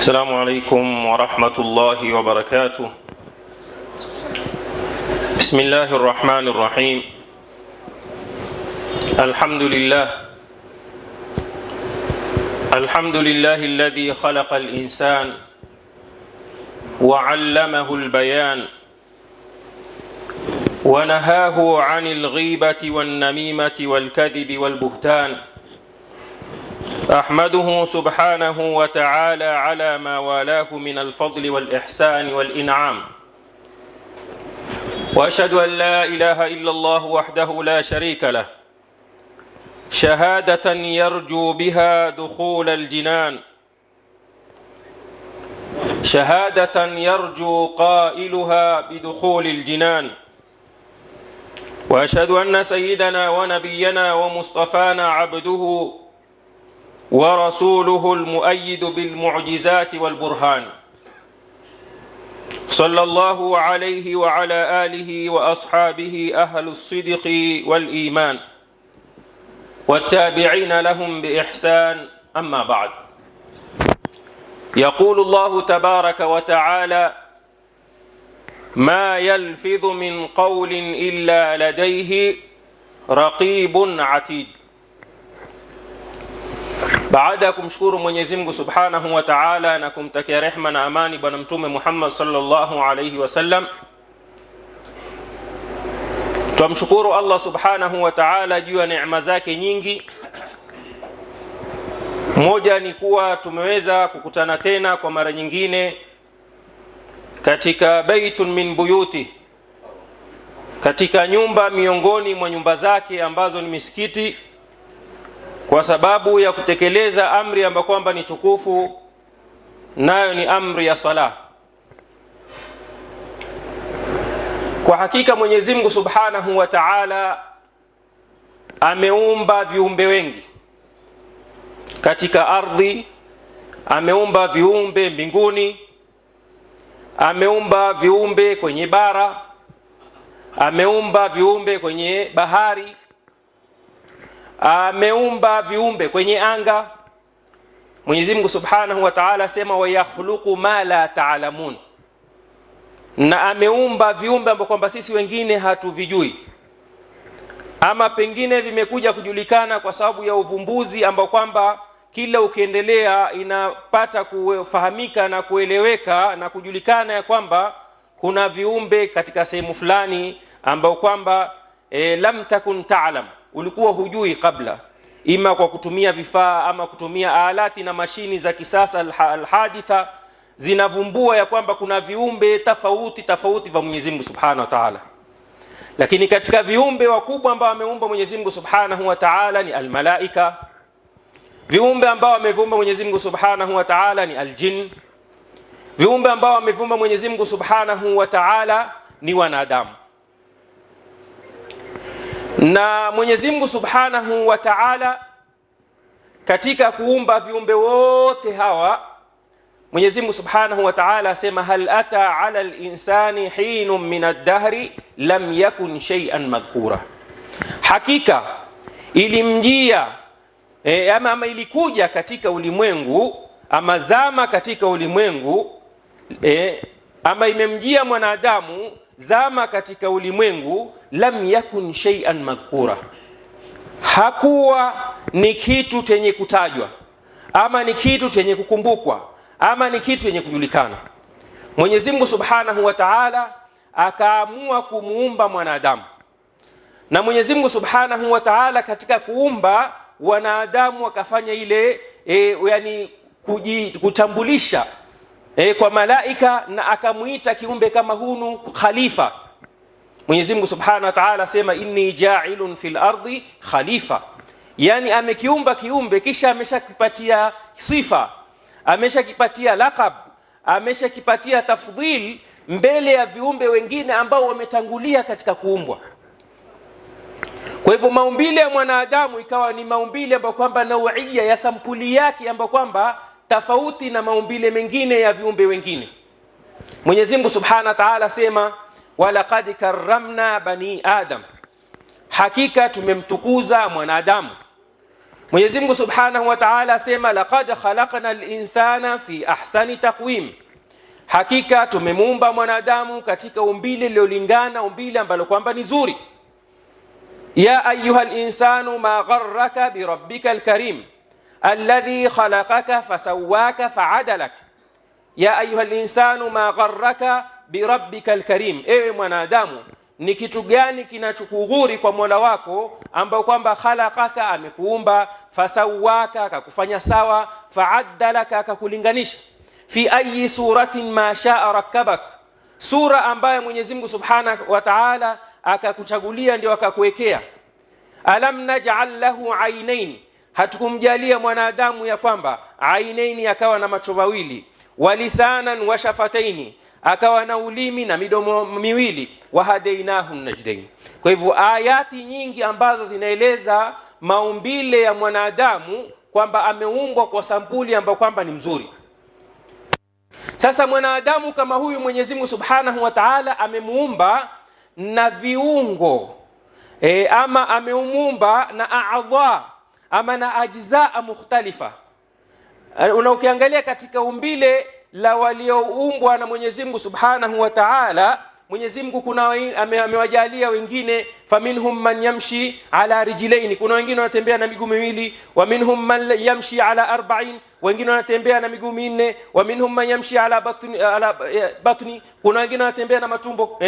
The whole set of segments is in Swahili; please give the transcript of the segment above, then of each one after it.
السلام عليكم ورحمة الله وبركاته. بسم الله الرحمن الرحيم. الحمد لله الذي خلق الإنسان وعلمه البيان ونهاه عن الغيبة والنميمة والكذب والبهتان. أحمده سبحانه وتعالى على ما والاه من الفضل والإحسان والإنعام، وأشهد أن لا إله إلا الله وحده لا شريك له شهادة يرجو بها دخول الجنان، شهادة يرجو قائلها بدخول الجنان. وأشهد أن سيدنا ونبينا ومصطفانا عبده ورسوله المؤيد بالمعجزات والبرهان، صلى الله عليه وعلى آله وأصحابه أهل الصدق والإيمان والتابعين لهم بإحسان. أما بعد، يقول الله تبارك وتعالى: ما يلفظ من قول إلا لديه رقيب عتيد. Baada ya kumshukuru Mwenyezi Mungu Subhanahu wa Ta'ala na kumtakia rehma na amani Bwana Mtume Muhammad sallallahu alayhi wasallam, tumshukuru Allah Subhanahu wa Ta'ala juu ya neema zake nyingi. Moja ni kuwa tumeweza kukutana tena kwa mara nyingine katika baitun min buyuti, katika nyumba miongoni mwa nyumba zake ambazo ni misikiti, kwa sababu ya kutekeleza amri ambayo kwamba ni tukufu, nayo ni amri ya sala. Kwa hakika Mwenyezi Mungu Subhanahu wa Ta'ala ameumba viumbe wengi katika ardhi, ameumba viumbe mbinguni, ameumba viumbe kwenye bara, ameumba viumbe kwenye bahari, ameumba viumbe kwenye anga. Mwenyezi Mungu Subhanahu wa Ta'ala sema wa yakhluqu ma la ta'lamun, na ameumba viumbe ambao kwamba sisi wengine hatuvijui, ama pengine vimekuja kujulikana kwa sababu ya uvumbuzi ambao kwamba kila ukiendelea inapata kufahamika na kueleweka na kujulikana ya kwamba kuna viumbe katika sehemu fulani ambao kwamba lam takun ta'lam, ulikuwa hujui kabla, ima kwa kutumia vifaa ama kutumia alati na mashini za kisasa alhaditha, zinavumbua ya kwamba kuna viumbe tofauti vya Mwenyezi Mungu Subhanahu wa Ta'ala. Lakini katika viumbe wakubwa ambao ameumba Mwenyezi Mungu Subhanahu wa Ta'ala ni almalaika. Viumbe ambao ameviumba Mwenyezi Mungu Subhanahu wa Ta'ala ni aljin. Viumbe ambao ameviumba Mwenyezi Mungu Subhanahu wa Ta'ala ni wanadamu. Na Mwenyezi Mungu Subhanahu wa Ta'ala katika kuumba viumbe wote hawa, Mwenyezi Mungu Subhanahu wa Ta'ala asema hal ata ala al-insani hinun min ad-dahri lam yakun shay'an madhkura. Hakika ilimjia ama ilikuja katika ulimwengu, ama zama katika ulimwengu, ama imemjia mwanadamu zama katika ulimwengu, lam yakun shay'an madhkura, hakuwa ni kitu chenye kutajwa, ama ni kitu chenye kukumbukwa, ama ni kitu chenye kujulikana. Mwenyezi Mungu Subhanahu wa Ta'ala akaamua kumuumba mwanadamu, na Mwenyezi Mungu Subhanahu wa Ta'ala katika kuumba wanadamu akafanya ile yani kutambulisha kwa malaika, na akamuita kiumbe kama hunu khalifa. Mwenyezi Mungu Subhanahu wa Ta'ala sema inni ja'ilun fil ardi khalifa, yani amekiumba kiumbe kisha ameshakipatia sifa, ameshakipatia laqab, ameshakipatia tafdhil mbele ya viumbe wengine ambao wametangulia katika kuumbwa. Kwa hivyo maumbile ya mwanadamu ikawa ni maumbile ambayo kwamba nauia ya sampuli yake ambayo kwamba tofauti na maumbile mengine ya viumbe wengine. Mwenyezi Mungu Subhanahu wa Ta'ala sema walaqad karramna bani adam, hakika tumemtukuza mwanadamu. Mwenyezi Mungu Subhanahu wa Ta'ala asema laqad khalaqna al-insana fi ahsani taqwim, hakika tumemuumba mwanadamu katika umbile lilolingana, umbile ambalo kwamba ni zuri. Ya ayuha al-insanu ma gharraka bi rabbika al-karim alladhi khalaqaka fasawwaka fa'adalak. Ya ayuha al-insanu ma gharraka bi rabbika al-karim, ewe mwanadamu, ni kitu gani kinachokughuri kwa Mola wako ambao kwamba khalaqaka, amekuumba, fasawaka, akakufanya sawa, fa'addalaka, akakulinganisha, fi ayi suratin ma sha'a rakkabak, sura ambayo Mwenyezi Mungu Subhanahu wa Ta'ala akakuchagulia ndio akakuwekea. Alam naj'al lahu aynayn, hatukumjalia mwanadamu ya kwamba ainaini, akawa na macho mawili, walisanan wa shafataini, akawa na ulimi na midomo miwili, wahadainahu najdain. Kwa hivyo ayati nyingi ambazo zinaeleza maumbile ya mwanadamu kwamba ameumbwa kwa sampuli ambayo kwamba ni mzuri. Sasa mwanadamu kama huyu Mwenyezi Mungu Subhanahu wa Ta'ala amemuumba na viungo ama ameumuumba na a'dha ama na ajzaa mukhtalifa. Ukiangalia katika umbile la walioumbwa na Mwenyezi Mungu Subhanahu wa Ta'ala, Mwenyezi Mungu kuna amewajalia wengine, faminhum man yamshi ala rijlaini, kuna wengine wanatembea na miguu miwili, wa minhum man yamshi ala arba'in, wengine wanatembea na miguu minne, wa minhum man yamshi ala batni, kuna wengine wanatembea na matumbo.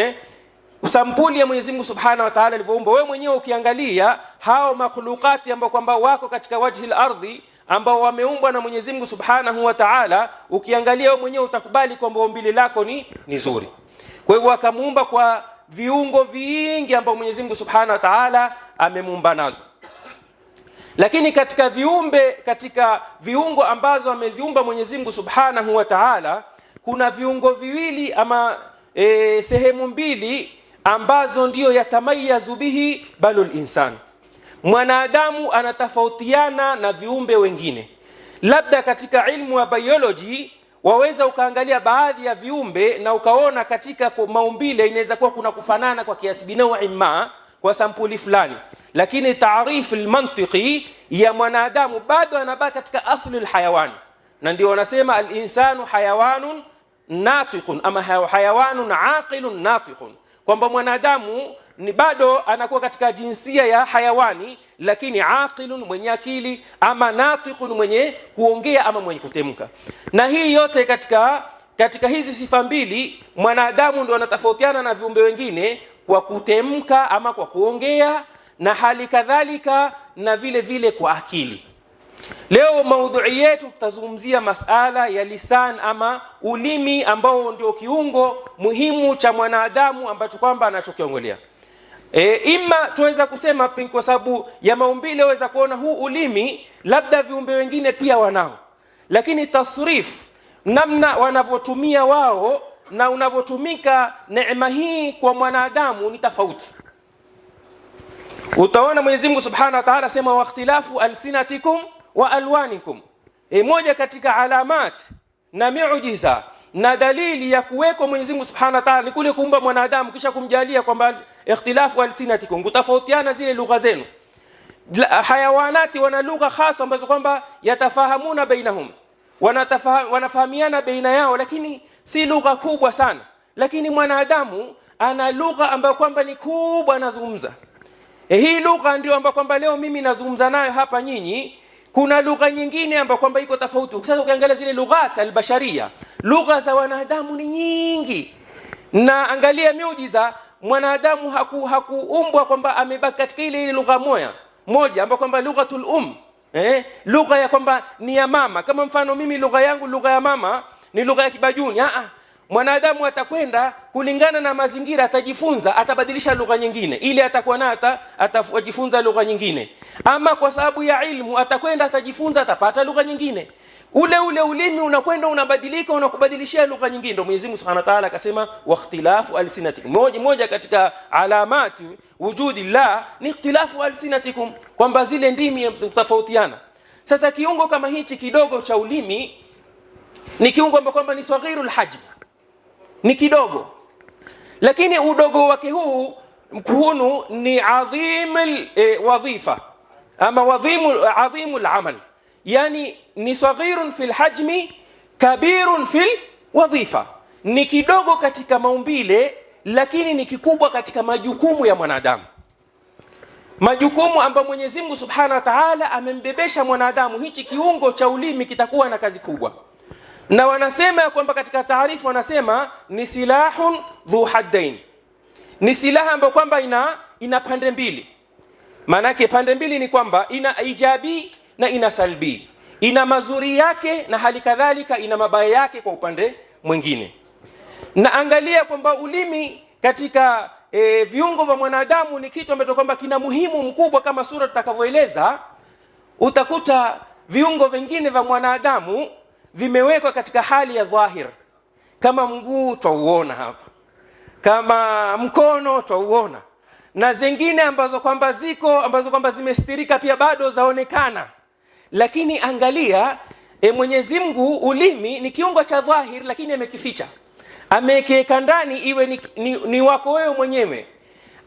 Sampuli ya Mwenyezi Mungu Subhanahu wa Ta'ala alivyoumba. Wewe mwenyewe ukiangalia hao makhluqati ambao kwamba wako katika wajhi al-ardhi ambao wameumbwa na Mwenyezi Mungu Subhanahu wa Ta'ala, ukiangalia wewe mwenyewe utakubali kwamba umbile lako ni zuri. Kwa hivyo akamuumba kwa viungo vingi ambao Mwenyezi Mungu Subhanahu wa Ta'ala amemuumba nazo. Lakini katika viungo ambazo ameziumba Mwenyezi Mungu Subhanahu wa Ta'ala, kuna viungo viwili ama sehemu mbili ambazo ndio yatamayazu bihi banul insan. Mwanadamu anatofautiana na viumbe wengine. Labda katika ilmu ya biology waweza ukaangalia baadhi ya viumbe na ukaona katika maumbile inaweza kuwa kuna kufanana kwa kiasi binawi ma kwa sampuli fulani, lakini taarifu almantiqi ya mwanadamu bado anabaki katika asli alhayawan, na ndio wanasema alinsanu hayawanun natiqun ama hayawanun aqilun natiqun, kwamba mwanadamu ni bado anakuwa katika jinsia ya hayawani, lakini aqilun, mwenye akili, ama natiqun, mwenye kuongea ama mwenye kutemka. Na hii yote katika hizi sifa mbili mwanadamu ndio anatofautiana na viumbe wengine kwa kutemka ama kwa kuongea, na hali kadhalika na vile vile kwa akili. Leo maudhui yetu tutazungumzia masala ya lisan ama ulimi, ambao ndio kiungo muhimu cha mwanadamu ambacho kwamba anachokiongelea. Ima tuweza kusema kwa sababu ya maumbile waweza kuona huu ulimi labda viumbe wengine pia wanao, lakini tasrif, namna wanavyotumia wao na unavyotumika neema hii kwa mwanadamu ni tofauti. Utaona Mwenyezi Mungu Subhanahu wa Ta'ala sema wa ikhtilafu alsinatikum wa alwanikum. Moja katika alamat na miujiza na dalili ya kuweko Mwenyezi Mungu Subhanahu wa Ta'ala ni kule kuumba mwanadamu kisha kumjalia kwamba ikhtilafu alsinatikum, kutafautiana zile lugha zenu. Hayawanati wana lugha khasa ambazo kwamba yatafahamuna bainahum, wanafahamiana baina yao, lakini si lugha kubwa sana. Lakini mwanadamu ana lugha ambayo kwamba ni kubwa anazungumza. Hii lugha ndio ambayo kwamba leo mimi nazungumza nayo hapa nyinyi. Kuna lugha nyingine ambayo kwamba iko tofauti. Sasa ukiangalia zile lughat albasharia, lugha za wanadamu ni nyingi. Na angalia miujiza, mwanadamu hakuumbwa kwamba amebaki katika ile lugha moja ambayo kwamba lughatul lugha ya kwamba ni ya mama. Kama mfano mimi lugha yangu, lugha ya mama ni lugha ya Kibajuni. Mwanadamu atakwenda kulingana na mazingira, atajifunza, atabadilisha lugha nyingine ili atakuwa nayo, atajifunza lugha nyingine. Ama kwa sababu ya ilmu atakwenda atajifunza, atapata lugha nyingine. Ule ulimi unakwenda unabadilika, unakubadilishia lugha nyingine. Ndio Mwenyezi Mungu Subhanahu wa Ta'ala akasema wa ikhtilafu alsinatikum. Moja katika alamati wujudillah ni ikhtilafu alsinatikum, kwamba zile ndimi zitofautiana. Sasa kiungo kama hichi kidogo cha ulimi ni kiungo ambacho kwamba ni saghirul hajm, ni kidogo, lakini udogo wake huu mkunu ni adhim wadhifa, ama adhimul amal, yani ni saghirun fil hajmi kabirun fil wadhifa, ni kidogo katika maumbile lakini ni kikubwa katika majukumu ya mwanadamu, majukumu ambayo Mwenyezi Mungu Subhanahu wa Ta'ala amembebesha mwanadamu. Hichi kiungo cha ulimi kitakuwa na kazi kubwa, na wanasema kwamba katika taarifu wanasema ni silahun dhu haddain, ni silaha ambayo kwamba ina pande mbili. Maana yake pande mbili ni kwamba ina ijabi na ina salbi, ina mazuri yake na hali kadhalika ina mabaya yake kwa upande mwingine. Na angalia kwamba ulimi katika viungo vya mwanadamu ni kitu ambacho kwamba kina muhimu mkubwa, kama sura tutakavyoeleza. Utakuta viungo vingine vya mwanadamu vimewekwa katika hali ya dhahir, kama mguu twauona hapa, kama mkono twauona, na zingine ambazo kwamba zimestirika pia bado zaonekana. Lakini angalia Mwenyezi Mungu, ulimi ni kiungo cha dhahir, lakini amekificha, amekiweka ndani iwe ni wako wewe mwenyewe.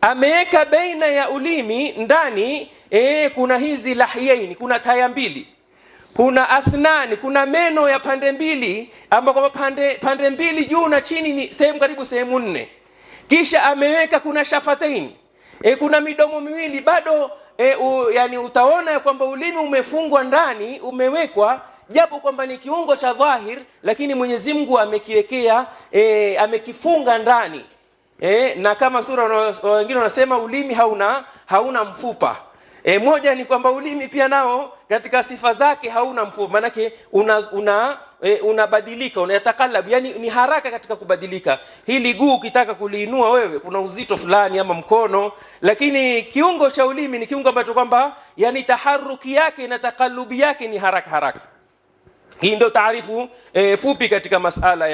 Ameweka baina ya ulimi ndani kuna hizi lahiyaini, kuna taya mbili, kuna asnani, kuna meno ya pande mbili, ambapo pande mbili juu na chini ni sehemu karibu sehemu 4. Kisha ameweka kuna shafatain, kuna midomo miwili bado. Yani utaona kwamba ulimi umefungwa ndani, umewekwa, japo kwamba ni kiungo cha dhahir, lakini Mwenyezi Mungu amekiwekea amekifunga ndani. Na kama sura wengine wanasema ulimi hauna mfupa. Moja ni kwamba ulimi pia nao katika sifa zake hauna mfupa, manake unabadilika, unayatakallab, yani ni haraka katika kubadilika. Hili guu ukitaka kuliinua wewe kuna uzito fulani, ama mkono, lakini kiungo cha ulimi ni kiungo ambacho kwamba yani taharuki yake na takalubi yake ni haraka. Hii ndio taarifu fupi katika masala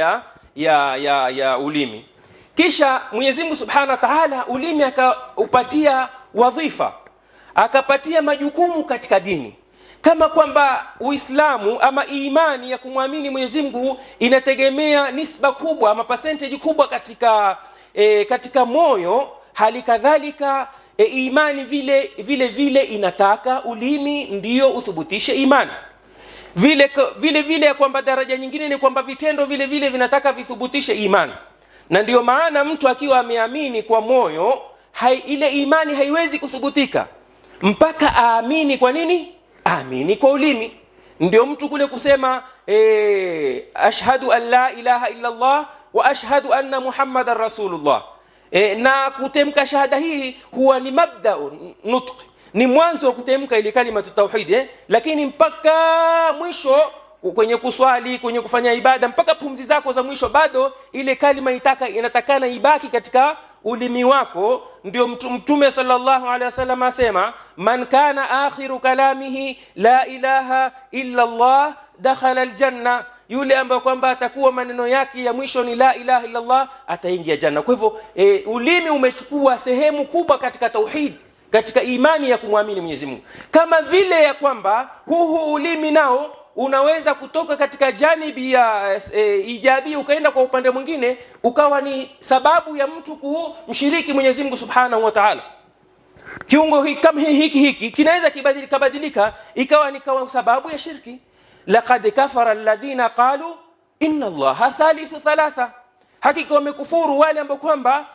ya ulimi. Kisha Mwenyezi Mungu Subhanahu wa Ta'ala ulimi akaupatia wadhifa, akapatia majukumu katika dini, kama kwamba Uislamu ama imani ya kumwamini Mwenyezi Mungu inategemea nisba kubwa ama percentage kubwa katika moyo. Hali kadhalika imani vile inataka ulimi ndiyo uthubutishe imani. Vile kwamba daraja nyingine ni kwamba vitendo vile vinataka vithubutishe imani. Na ndiyo maana mtu akiwa ameamini kwa moyo, ile imani haiwezi kuthubutika mpaka aamini. Kwa nini? Aamini kwa ulimi. Ndio mtu kule kusema ashhadu an la ilaha illa Allah wa ashhadu anna Muhammadar Rasulullah, na kutemka shahada hii huwa ni mabda nutq, ni mwanzo wa kutemka ile kalima tauhid, lakini mpaka mwisho kwenye kuswali, kwenye kufanya ibada, mpaka pumzi zako za mwisho bado ile kalima inatakana ibaki katika ulimi wako. Ndio Mtume sallallahu alaihi wasallam asema, man kana akhiru kalamihi la ilaha illa Allah dakhala aljanna, yule ambaye kwamba atakuwa maneno yake ya mwisho ni la ilaha illa Allah ataingia janna. Kwa hivyo ulimi umechukua sehemu kubwa katika tauhid, katika imani ya kumwamini Mwenyezi Mungu. Kama vile ya kwamba huu ulimi nao unaweza kutoka katika janibi ya ijabi ukaenda kwa upande mwingine, ukawa ni sababu ya mtu kumshiriki Mwenyezi Mungu Subhanahu wa Ta'ala. Kiungo hiki kama hiki kinaweza kibadilika ikawa ni sababu ya shirki. Laqad kafara alladhina qalu inna Allaha thalithu thalatha, hakika wamekufuru wale ambao kwamba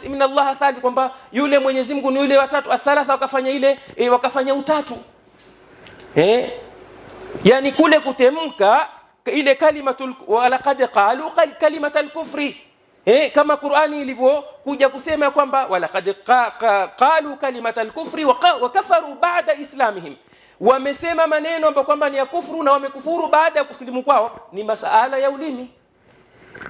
inna Allaha thalith, kwamba yule Mwenyezi Mungu ni yule watatu. Athalatha wakafanya utatu. Yani kule kutemka ile kalimatul walaqad qalu kalimatul kufri, kama Qur'ani ilivyokuja kusema kwamba walaqad qalu kalimatul kufri wa kafaru ba'da islamihim, wamesema maneno ambayo kwamba ni ya kufuru na wamekufuru baada ya kusilimu kwao. Ni masala ya ulimi.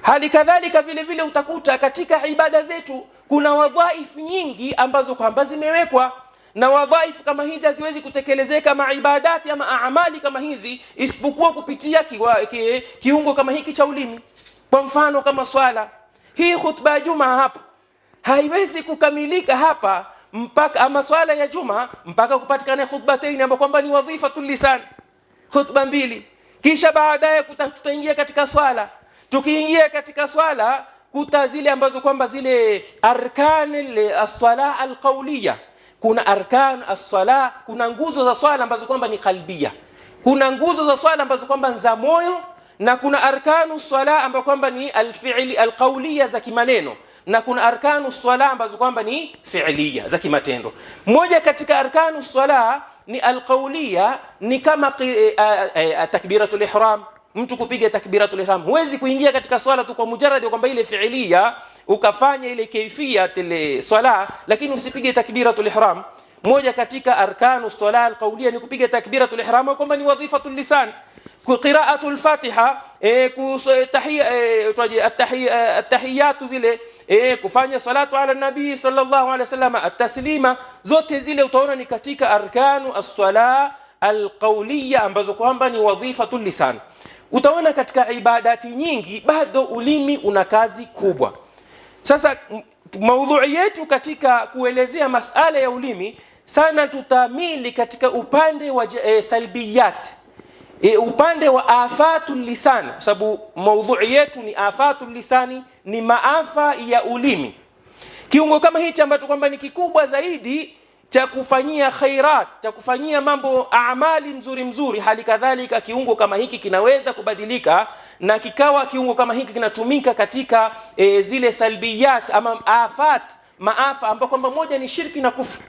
Hali kadhalika vile utakuta katika ibada zetu kuna wadhaifu nyingi ambazo kwamba zimewekwa, na wadhaifu kama hizi haziwezi kutekelezeka maibadati ama amali kama hizi isipokuwa kupitia kiungo kama hiki cha ulimi. Kwa mfano kama swala hii, khutba ya Juma hapa haiwezi kukamilika hapa mpaka, ama swala ya Juma mpaka kupatikane khutbatain ambapo kwamba ni wadhifatul lisan, khutba mbili. Kisha baadaye tutaingia katika swala. Tukiingia katika swala kuta zile ambazo kwamba zile arkan as-sala al-qawliya, kuna arkan as-sala, kuna nguzo za swala ambazo kwamba ni qalbia, kuna nguzo za swala ambazo kwamba ni za moyo, na kuna arkanu swala ambazo kwamba ni al-fi'li al-qawliya za kimaneno, na kuna arkanu swala ambazo kwamba ni fi'liya za kimatendo. Moja katika arkanu swala ni al-qawliya, ni kama takbiratul ihram. Mtu kupiga takbiratul ihram, huwezi kuingia katika swala tu kwa mujarrad kwamba ile fi'liya ukafanya ile kaifiyat ile swala lakini usipige takbiratul ihram. Moja katika arkanu swala al-qawliya ni kupiga takbiratul ihram, kwamba ni wadhifatul lisan, qira'atul fatiha, at-tahiyatu zile, kufanya salatu ala nabii sallallahu alaihi wasallam, at-taslima, zote zile utaona ni katika arkanu as-sala al-qawliya ambazo kwamba ni wadhifatul lisan. Utaona katika ibadati nyingi bado ulimi una kazi kubwa. Sasa maudhui yetu katika kuelezea masala ya ulimi sana tutamili katika upande wa salbiyat, upande wa afatul lisan, kwa sababu maudhui yetu ni afatul lisani, ni maafa ya ulimi. Kiungo kama hichi ambacho kwamba ni kikubwa zaidi cha kufanyia khairat, cha kufanyia mambo amali mzuri, hali kadhalika kiungo kama hiki kinaweza kubadilika na kikawa kiungo kama hiki kinatumika katika zile salbiyat ama afat, maafa ambapo kwamba moja ni shirki na kufru.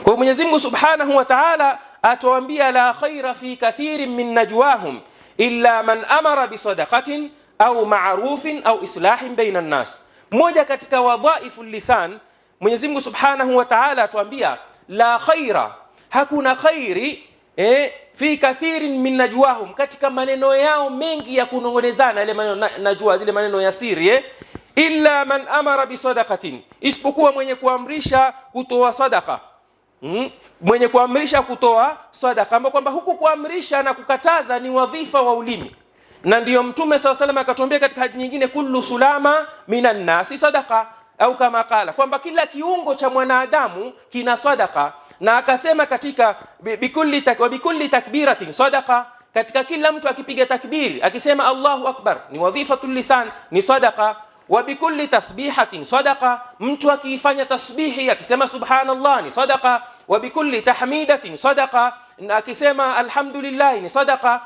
Kwa Mwenyezi Mungu Subhanahu wa Ta'ala atuambia, la khaira fi kathirin min najwahum illa man amara bi sadaqatin au ma'rufin au islahin baina an-nas. Moja katika wadhaifu lisan, Mwenyezi Mungu Subhanahu wa Ta'ala atuambia la khaira, hakuna khairi fi kathirin min najwahum, katika maneno yao mengi ya kunongonezana, ile maneno najwa, zile maneno ya siri, illa man amara bi sadaqatin, isipokuwa mwenye kuamrisha kutoa sadaqa. Mwenye kuamrisha kutoa sadaqa, ambapo kwamba huku kuamrisha na kukataza ni wadhifa wa ulimi. Na ndiyo Mtume sallallahu alayhi wasallam akatuambia katika hadithi nyingine, kullu sulama minan nasi sadaqa, au kama kala, kwamba kila kiungo cha mwanadamu kina sadaqa. Na akasema katika bikulli takbiratin sadaqa, katika kila mtu akipiga takbiri akisema Allahu akbar ni wadhifatul lisan, ni sadaqa. Wa bikulli tasbihatin sadaqa, mtu akifanya tasbihi akisema subhanallah ni sadaqa. Wa bikulli tahmidatin sadaqa, na akisema alhamdulillah ni sadaqa.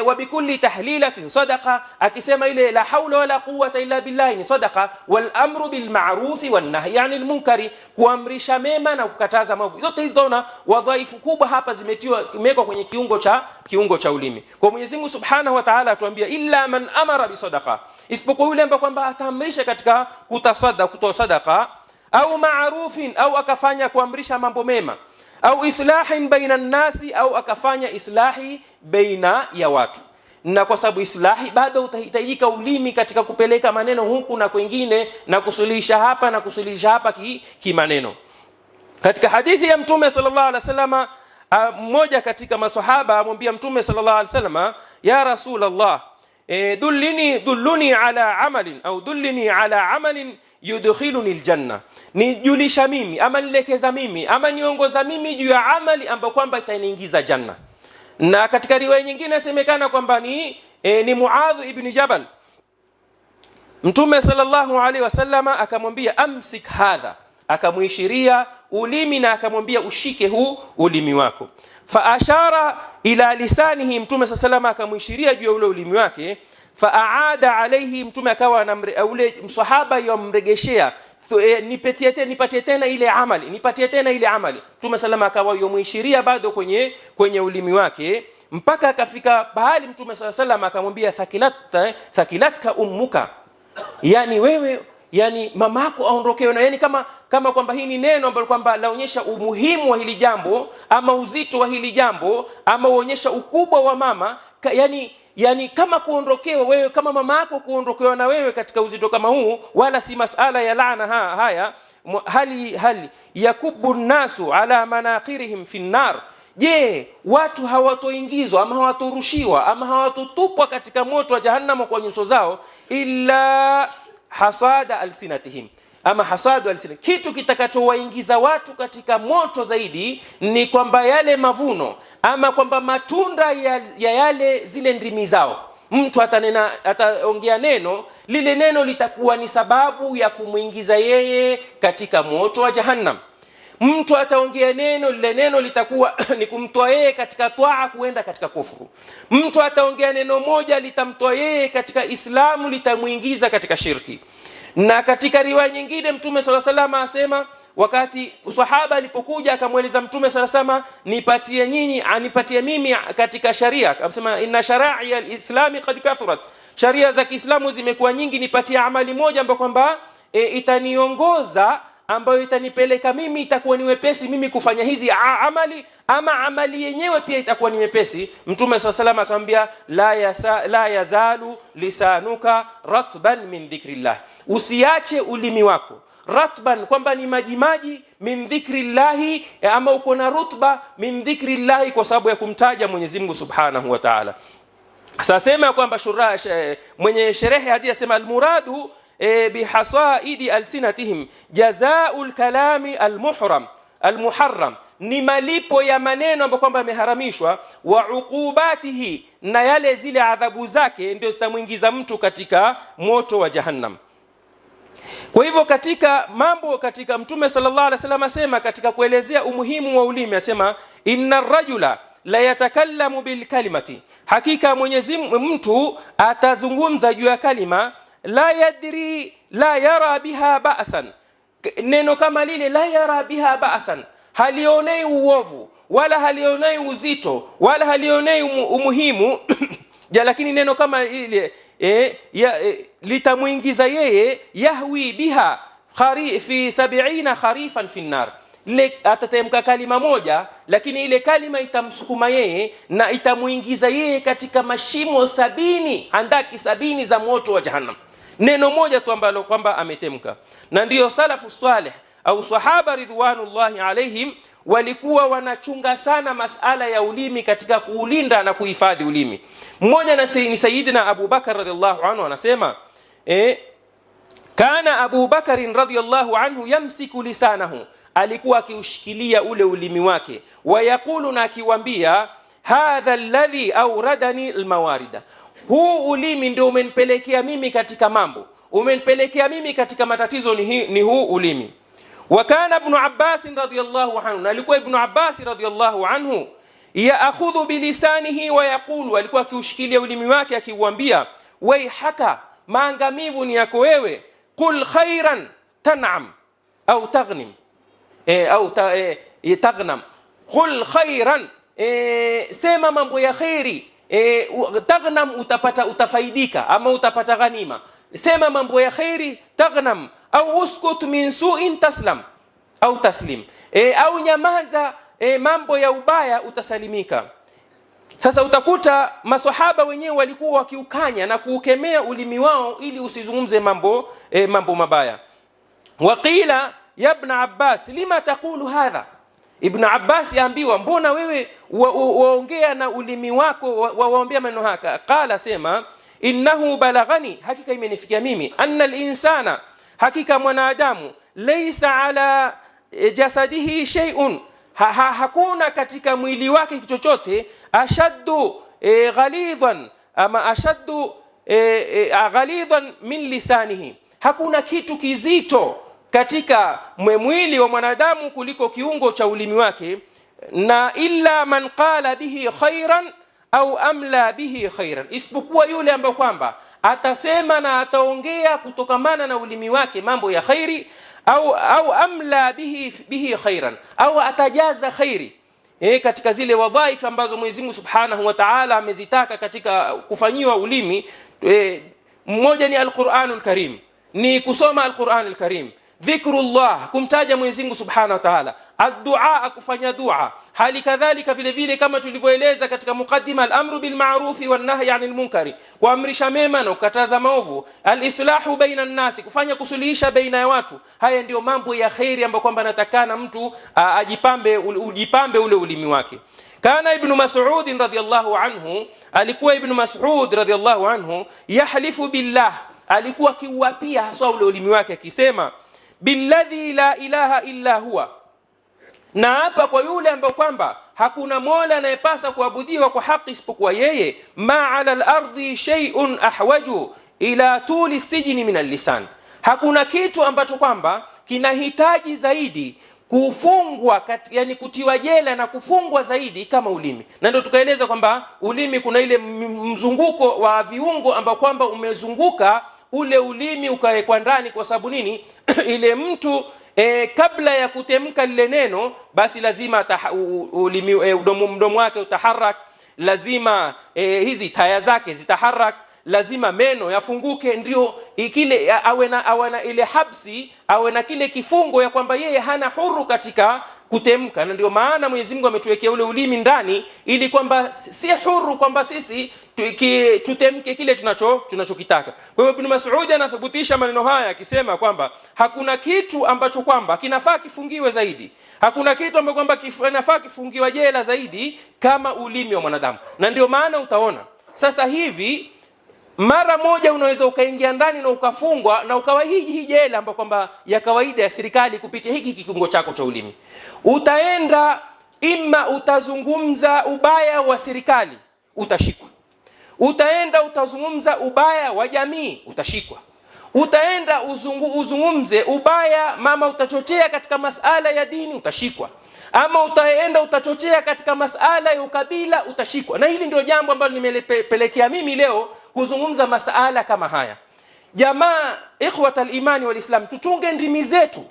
Wa bikulli tahlilatin sadaqa, akisema ile la hawla wala quwwata illa billah ni sadaqa. Wal amru bil ma'ruf wan nahyi 'anil munkari, kuamrisha mema na kukataza maovu. Zote hizo tunaona wadhaifu kubwa hapa zimewekwa kwenye kiungo cha ulimi. Kwa Mwenyezi Mungu Subhanahu wa Ta'ala atuambia illa man amara bi sadaqa, isipokuwa yule ambaye kwamba ataamrisha katika kutoa sadaqa, au ma'rufin, au akafanya kuamrisha mambo mema, au islahin baina nasi, au akafanya islahi baina ya watu. Na kwa sababu islahi bado utahitajika ulimi katika kupeleka maneno huku na kwingine, na kusuluhisha hapa na kusuluhisha hapa kimaneno. Katika hadithi ya Mtume sallallahu alaihi wasallam, mmoja katika maswahaba amwambia Mtume sallallahu alaihi wasallam, ya Rasulullah, dulluni ala amalin au dullini ala amalin yudkhiluni aljanna, nijulisha mimi ama nilekeza mimi ama niongoza mimi juu ya amali ambayo kwamba itaniingiza janna. Na katika riwaya nyingine inasemekana kwamba ni Muadh ibn Jabal. Mtume sallallahu alaihi wasallam akamwambia amsik hadha, akamuishiria ulimi na akamwambia ushike huu ulimi wako. Fa ashara ila lisanihi, Mtume sallallahu alaihi wasallam akamuishiria juu ya ule ulimi wake. Fa aada alayhi, Mtume akawa ule msahaba yomregeshea, nipatie tena ile amali, nipatie tena ile amali. Mtume sallallahu akawa yomuishiria bado kwenye ulimi wake, mpaka akafika bahali Mtume sallallahu akamwambia thakilatka ummuka, yani wewe, yani mamako aondokewe na, yani kama kwamba hii ni neno ambalo kwamba laonyesha umuhimu wa hili jambo ama uzito wa hili jambo ama uonyesha ukubwa wa mama, yani kama kuondokewa wewe, kama mama yako kuondokewa na wewe katika uzito kama huu, wala si masala ya laana haya. Hali yakubu nasu ala manakhirihim fi nar, je, watu hawatoingizwa ama hawatorushiwa ama hawatotupwa katika moto wa jahannam kwa nyuso zao, illa hasada alsinatihim, ama hasadu alsinatihim, kitu kitakachowaingiza watu katika moto zaidi ni kwamba yale mavuno ama kwamba matunda ya yale zile ndimi zao. Mtu ataongea neno, lile neno litakuwa ni sababu ya kumuingiza yeye katika moto wa jahannam. Mtu ataongea neno, lile neno litakuwa ni kumtoa yeye katika twaa kuenda katika kufuru. Mtu ataongea neno moja litamtoa yeye katika Islamu, litamuingiza katika shirki. Na katika riwaya nyingine Mtume sallallahu alaihi wasallam asema, wakati sahaba alipokuja akamweleza Mtume sallallahu alaihi wasallam, anipatie mimi katika sharia, akasema inna shara'i al-islami qad kathurat, sharia za Kiislamu zimekuwa nyingi, nipatie amali moja ambayo kwamba itaniongoza, ambayo itanipeleka mimi, itakuwa ni wepesi mimi kufanya hizi amali, ama amali yenyewe pia itakuwa ni wepesi. Mtume sallallahu alaihi wasallam akamwambia, la yazalu lisanuka ratban min dhikrillah, usiache ulimi wako ratban, kwamba ni majimaji, min dhikrillahi, ama uko na rutba min dhikrillahi, kwa sababu ya kumtaja Mwenyezi Mungu Subhanahu wa Ta'ala. Sasa sema kwamba mwenye sherehe hadithi asema, almuradu bihasaidi alsinatihim jazaa'ul kalami almuharram, ni malipo ya maneno ambayo kwamba yameharamishwa, wa uqubatihi, na yale zile adhabu zake ndio zitamuingiza mtu katika moto wa Jahannam. Kwa hivyo katika mambo, katika Mtume sallallahu alaihi wasallam asema katika kuelezea umuhimu wa ulimi, asema inna rajula la yatakallamu bil kalimati, hakika Mwenyezi mtu atazungumza juu ya kalima, la yadri la yara biha ba'san, neno kama lile la yara biha ba'san, halionei uovu wala halionei uzito wala halionei umuhimu lakini neno kama lile litamuingiza yeye, yahwi biha fi 70 kharifan fi an-nar, atatemka kalima moja, lakini ile kalima itamsukuma yeye na itamuingiza yeye katika mashimo 70, handaki 70 za moto wa Jahannam, neno moja tu ambalo kwamba ametemka. Na ndiyo salafu salih au sahaba ridwanullahi alaihim walikuwa wanachunga sana masala ya ulimi katika kuulinda na kuhifadhi ulimi. Mmoja ni Sayyidina Abu Bakar radhiallahu anhu, anasema kana Abu Bakar radhiallahu anhu yamsiku lisanahu, alikuwa akiushikilia ule ulimi wake, wayaqulu, na akiwaambia, hadha alladhi awradani almawarida, huu ulimi ndio umenipelekea mimi katika mambo, umenipelekea mimi katika matatizo, ni huu ulimi. Wa kana Ibn Abbas radhiyallahu anhu, na alikuwa Ibn Abbas radhiyallahu anhu yaakhudhu bilisanihi wa yaqulu, alikuwa akiushikilia ulimi wake akiuambia, waihaka, maangamivu ni yako wewe, qul khairan tan'am au taghnim taghnam, qul khairan, sema mambo ya khairi, taghnam, utafaidika ama utapata ghanima, sema mambo ya khairi, taghnam, au uskut min su'in taslam au taslim, au nyamaza mambo ya ubaya utasalimika. Sasa utakuta maswahaba wenyewe walikuwa wakiukanya na kuukemea ulimi wao ili usizungumze mambo mabaya. Waqila ya Ibn Abbas lima taqulu hadha, Ibn Abbas yaambiwa, mbona wewe waongea na ulimi wako, waambia maneno haka? Qala, sema, innahu balaghani, hakika imenifikia mimi, anna al-insana, hakika mwanadamu, laysa ala jasadihi shay'un, hakuna katika mwili wake chochote, ashaddu ghalidhan, ama ashaddu ghalidhan min lisanihi, hakuna kitu kizito katika mwili wa mwanadamu kuliko kiungo cha ulimi wake, na illa man qala bihi khairan au amla bihi khairan, isipokuwa yule ambaye kwamba atasema na ataongea kutokamana na ulimi wake mambo ya khairi, au amla bihi khairan, au atajaza khairi katika zile wadhaif ambazo Mwenyezi Mungu Subhanahu wa Ta'ala amezitaka katika kufanyiwa ulimi. Mmoja ni Al-Qur'anul Karim, ni kusoma Al-Qur'anul Karim, dhikrullah, kumtaja Mwenyezi Mungu Subhanahu wa Ta'ala, ad-du'a, kufanya dua. Hali kadhalika vile vile kama tulivyoeleza katika mukaddima, al-amru bil ma'rufi wan nahyi 'anil munkari, kuamrisha mema na kukataza maovu, al-islahu baina an-nasi, kufanya kusuluhisha baina ya watu. Haya ndio mambo ya khairi ambayo kwamba natakana mtu ujipambe ule ulimi wake. Kana Ibn Mas'ud radhiyallahu anhu, alikuwa Ibn Mas'ud radhiyallahu anhu yahlifu billah, alikuwa kiuapia hasa ule ulimi wake akisema, billadhi la ilaha illa huwa, na hapa kwa yule ambaye kwamba hakuna mola anayepasa kuabudiwa kwa haki isipokuwa yeye, ma ala al-ardi shay'un ahwaju ila tuli sijni min al-lisan, hakuna kitu ambacho kwamba kinahitaji zaidi kufungwa yani kutiwa jela na kufungwa zaidi kama ulimi. Na ndio tukaeleza kwamba ulimi kuna ile mzunguko wa viungo ambao kwamba umezunguka ule ulimi ukawekwa ndani. Kwa sababu nini? Ile mtu kabla ya kutemka lile neno, basi lazima ulimi mdomo wake utaharak, lazima hizi taya zake zitaharak, lazima meno yafunguke, ndio kile awe na ile habsi, awe na kile kifungo ya kwamba yeye hana huru katika kutemka. Na ndio maana Mwenyezi Mungu ametuwekea ule ulimi ndani, ili kwamba si huru kwamba sisi tutemke kile tunachokitaka. Kwa hiyo Ibn Mas'ud anathibitisha maneno haya akisema kwamba hakuna kitu ambacho kwamba kinafaa kifungiwe zaidi, hakuna kitu ambacho kwamba kinafaa kifungiwa jela zaidi kama ulimi wa mwanadamu. Na ndio maana utaona sasa hivi mara moja unaweza ukaingia ndani na ukafungwa na ukawa hii jela ambayo kwamba ya kawaida ya serikali kupitia hiki kifungo chako cha ulimi. Utaenda ima utazungumza ubaya wa serikali, utashikwa. Utaenda utazungumza ubaya wa jamii, utashikwa. Utaenda uzungumze ubaya, mama utachochea katika masala ya dini, utashikwa. Ama utaenda utachochea katika masala ya ukabila, utashikwa. Na hili ndio jambo ambalo nimepelekea mimi leo kuzungumza masala kama haya. Jamaa, ikhwata al-imani wal islam, tutunge ndimi zetu.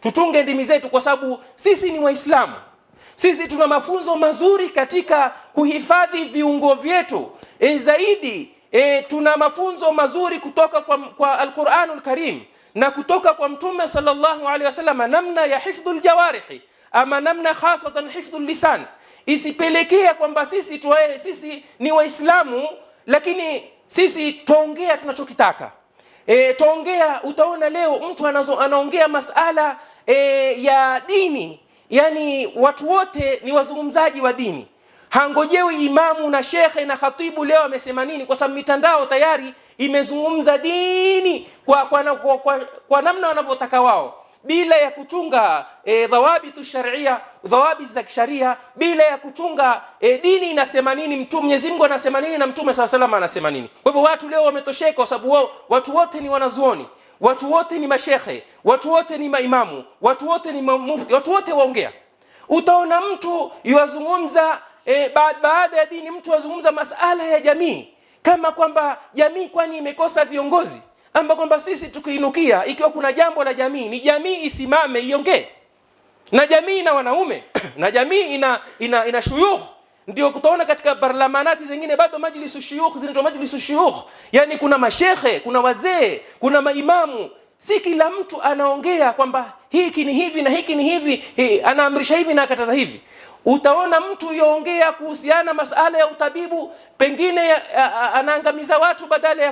Tutunge ndimi zetu kwa sababu sisi ni Waislamu. Sisi tuna mafunzo mazuri katika kuhifadhi viungo vyetu. Zaidi tuna mafunzo mazuri kutoka kwa Al-Qur'anul Karim na kutoka kwa Mtume sallallahu alaihi wasallam, namna ya hifdhul jawarihi, ama namna hasatan hifdhul lisan. Isipelekea kwamba sisi ni Waislamu lakini sisi tuongea tunachokitaka. Tuongea, utaona leo mtu anaongea masala ya dini, yani watu wote ni wazungumzaji wa dini. Hangojewi imamu na shekhe na khatibu leo amesema nini, kwa sababu mitandao tayari imezungumza dini kwa namna wanavyotaka wao, bila ya kuchunga dhawabitu sharia, dhawabit za kisharia, bila ya kuchunga dini inasema nini, Mwenyezi Mungu anasema nini na Mtume sallallahu alaihi wasallam anasema nini. Kwa hivyo watu leo wametosheka, kwa sababu watu wote ni wanazuoni, watu wote ni mashekhe, watu wote ni maimamu, watu wote ni mufti, watu wote waongea. Utaona mtu yuazungumza baada ya dini, mtu azungumza masala ya jamii, kama kwamba jamii kwani imekosa viongozi, amba kwamba sisi tukiinukia ikiwa kuna jambo la jamii, ni jamii isimame iongee. Na jamii ina wanaume na jamii ina shuyukh. Ndio kutaona katika barlamanati zingine bado majlisu shuyukh zinaitwa majlisu shuyukh, yani kuna mashekhe, kuna wazee, kuna maimamu. Si kila mtu anaongea kwamba hiki ni hivi na hiki ni hivi, anaamrisha hivi na akataza hivi. Utaona mtu yoongea kuhusiana masala ya utabibu, pengine anaangamiza watu badala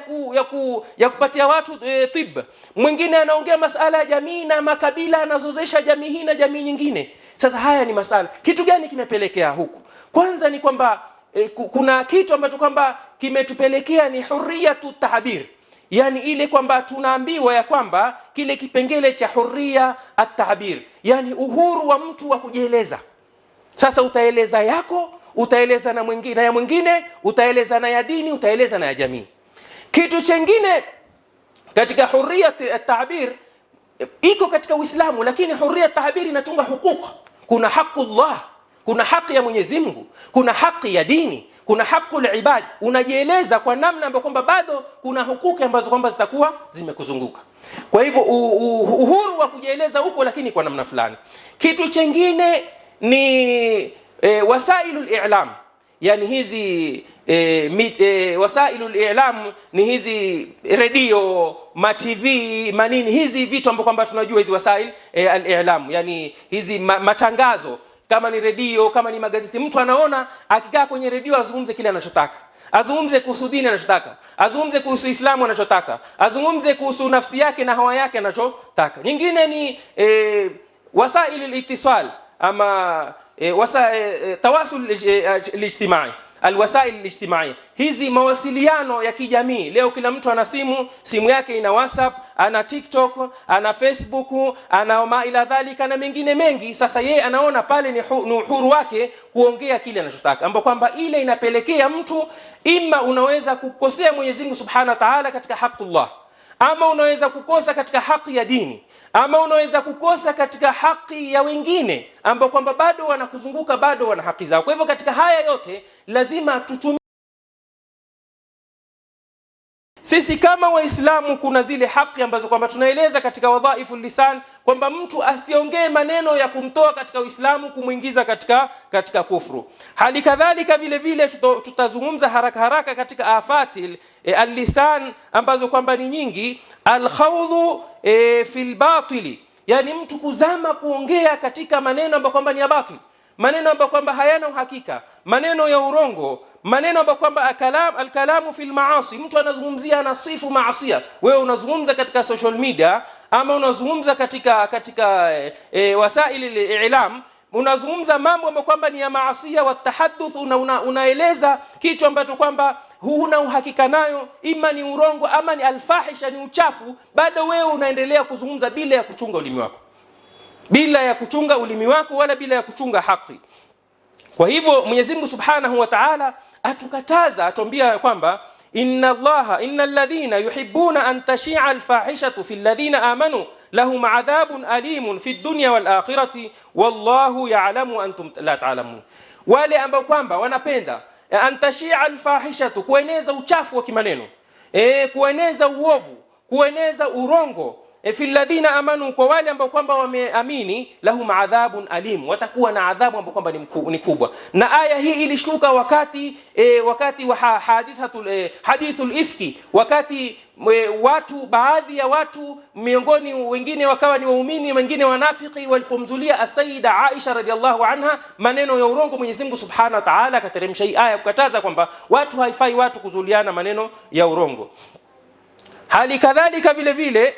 ya kupatia watu tiba. Mwingine anaongea masala ya jamii na makabila, anazozesha jamii hii na jamii nyingine. Sasa haya ni masala. Kitu gani kimepelekea huku? Kwanza ni kwamba kuna kitu ambacho kwamba kimetupelekea ni hurriyatu ta'bir. Yani ile kwamba tunaambiwa ya kwamba kile kipengele cha hurriya at-ta'bir, yani uhuru wa mtu wa kujieleza. Sasa utaeleza yako, utaeleza na mwingine, na ya mwingine, utaeleza na ya dini, utaeleza na ya jamii. Kitu chengine katika hurriyat at-ta'bir iko katika Uislamu, lakini hurriyat at-ta'bir inatunga huquq. Kuna haqullah, kuna haki ya Mwenyezi Mungu, kuna haki ya dini, kuna haqul ibad. Unajieleza kwa namna ambayo kwamba bado kuna hukuki ambazo kwamba zitakuwa zimekuzunguka. Kwa hivyo uhuru wa kujieleza huko, lakini kwa namna fulani. Kitu chengine ni wasailul i'lam, yani hizi wasailul i'lam ni hizi radio, ma TV, manini, hizi vitu ambavyo kwamba tunajua hizi wasail al-i'lam, yani hizi matangazo, kama ni radio, kama ni magazeti. Mtu anaona akikaa kwenye radio azungumze kile anachotaka, azungumze kuhusu dini anachotaka, azungumze kuhusu Uislamu anachotaka, azungumze kuhusu nafsi yake na hawa yake anachotaka. Nyingine ni wasailul ittisal, ama tawasul al-ijtimai, alwasail al-ijtimai, hizi mawasiliano ya kijamii. Leo kila mtu ana simu yake ina WhatsApp, ana TikTok, ana Facebook, ana ma ila dhalika na mengine mengi. Sasa yeye anaona pale ni uhuru wake kuongea kile anachotaka, ambapo kwamba ile inapelekea mtu ima unaweza kukosea Mwenyezi Mungu Subhanahu wa Ta'ala katika haqullah, ama unaweza kukosa katika haki ya dini, ama unaweza kukosa katika haki ya wengine ambao kwamba bado wanakuzunguka, bado wana haki zao. Kwa hivyo katika haya yote lazima tutumie sisi kama Waislamu. Kuna zile haki ambazo kwamba tunaeleza katika wadhaiful lisan kwamba mtu asiongee maneno ya kumtoa katika Uislamu kumuingiza katika kufru. Hali kadhalika vile vile tutazungumza haraka haraka katika afatil al-lisan ambazo kwamba ni nyingi. Al-khawdhu fil batili, yani mtu kuzama kuongea katika maneno ambayo kwamba ni ya batil, maneno ambayo kwamba hayana uhakika, maneno ya urongo, maneno ambayo kwamba al-kalamu fil maasi, mtu anazungumzia anasifu maasiya. Wewe unazungumza katika social media ama unazungumza katika wasaili al-i'lam, unazungumza mambo ambayo kwamba ni ya maasiya wa tahadduth, unaeleza kitu ambacho kwamba huna uhakika nayo, ima ni urongo ama ni alfahisha, ni uchafu, bado wewe unaendelea kuzungumza bila ya kuchunga ulimi wako, bila ya kuchunga ulimi wako wala bila ya kuchunga haki. Kwa hivyo Mwenyezi Mungu Subhanahu wa Ta'ala atukataza, atuambia kwamba innal ladhina yuhibbuna an tashi'a alfahishatu fil ladhina amanu lahum adhabun alimun fid dunya wal akhirati wallahu ya'lamu antum la ta'lamun. Wale ambao kwamba wanapenda an tashi'a alfahishatu, kueneza uchafu wa kimaneno, kueneza uovu, kueneza urongo, fil ladhina amanu, kwa wale ambao kwamba wameamini, lahum adhabun alim, watakuwa na adhabu ambao kwamba ni kubwa. Na aya hii ilishtuka wakati wa hadithul ifki, wakati watu, baadhi ya watu miongoni wengine wakawa ni waumini wengine wanafiki, walipomzulia as-sayyida Aisha radhiallahu anha maneno ya urongo, Mwenyezi Mungu Subhanahu wa Ta'ala akateremsha hii aya kukataza kwamba watu, haifai watu kuzuliana maneno ya urongo. Hali kadhalika vile vile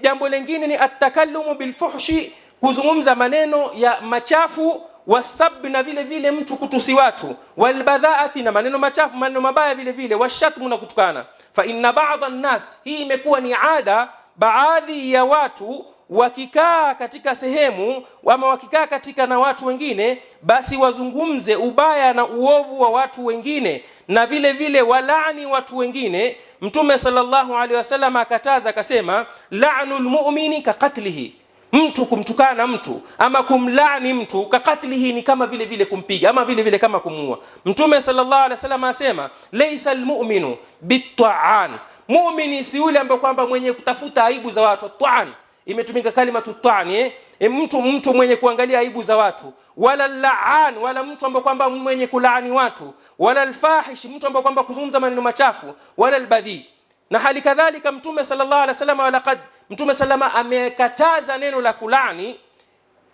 jambo lingine ni at-takallumu bil fuhshi, kuzungumza maneno ya machafu, wasab, na vile vile mtu kutusi watu, walbadhaati, na maneno machafu, maneno mabaya vile vile, washatmu, na kutukana. Fa inna ba'dha an-nas, hii imekuwa ni ada, baadhi ya watu wakikaa katika sehemu ama wakikaa katika na watu wengine, basi wazungumze ubaya na uovu wa watu wengine, na vile vile walani watu wengine. Mtume sallallahu alaihi wasallam akataza, akasema la'nul mu'mini ka qatlihi, mtu kumtukana mtu ama kumlaani mtu, ka qatlihi, ni kama vile vile kumpiga ama vile vile kama kumuua. Mtume sallallahu alaihi wasallam asema laysa almu'minu bit-ta'an, mu'mini si yule ambaye kwamba mwenye kutafuta aibu za watu. Ta'an imetumika kalima ta'an, mtu mwenye kuangalia aibu za watu, wala la'an, wala mtu ambaye kwamba mwenye kulaani watu, wala alfahish, mtu ambaye kwamba kuzungumza maneno machafu, wala albadhi. Na hali kadhalika Mtume sallallahu alaihi wasallam, walaqad, Mtume sallama amekataza neno la kulani,